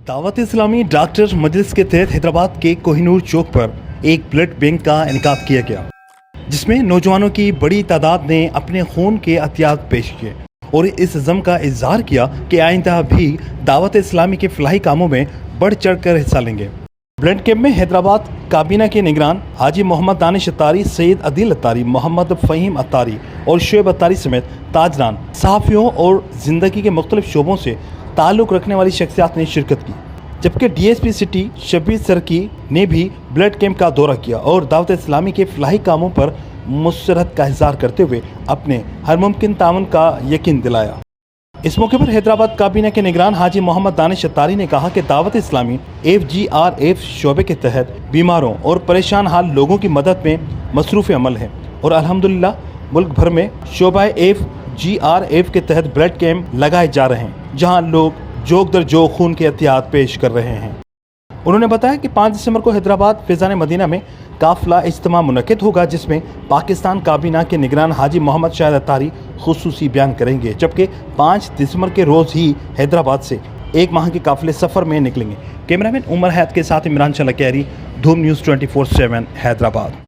Dawat Islami doctor मजलिस के तहत हैदराबाद के कोहिनूर चौक पर एक ब्लड बैंक का इनेकाद किया गया, जिसमें नौजवानों की बड़ी तादाद ने अपने खून के अतियात पेश किए और इस अज़्म का इजहार किया कि आइंदा भी दावत इस्लामी के फलाही कामों में बढ़ चढ़ कर हिस्सा लेंगे। ब्लड कैंप में हैदराबाद काबीना के निगरान हाजी मोहम्मद दानिश अत्तारी, सैयद अदील अत्तारी, मोहम्मद फ़हीम अत्तारी और शुएब अत्तारी समेत ताजरान, सहाफ़ियों और ज़िंदगी के मुख्तलिफ शोबों से ताल्लुक़ रखने वाली शख्सियात ने शिरकत की। जबकि डीएसपी सिटी शब्बीर सरकी ने भी ब्लड कैंप का दौरा किया और दावत इस्लामी के फलाही कामों पर मुसरत का इज़हार करते हुए अपने हर मुमकिन ताउन का यकीन दिलाया। इस मौके पर हैदराबाद काबीना के निगरान हाजी मोहम्मद दानिश अत्तारी ने कहा कि दावत इस्लामी FGRF शोबे के तहत बीमारों और परेशान हाल लोगों की मदद में मसरूफ़ अमल है और अल्हम्दुलिल्लाह मुल्क भर में शोबा FGRF के तहत ब्लड कैंप लगाए जा रहे हैं, जहां लोग जोग दर जोग खून के एहतियात पेश कर रहे हैं। उन्होंने बताया कि 5 दिसंबर को हैदराबाद फैज़ान मदीना में काफिला इज्तिमा मुनक़िद होगा, जिसमें पाकिस्तान काबीना के निगरान हाजी मोहम्मद शाहिद अत्तारी खुसूसी बयान करेंगे, जबकि 5 दिसंबर के रोज़ ही हैदराबाद से 1 माह के काफिले सफ़र में निकलेंगे। कैमरामैन उमर हैत के साथ इमरान चलकैरी, धूम न्यूज़ 24/7 हैदराबाद।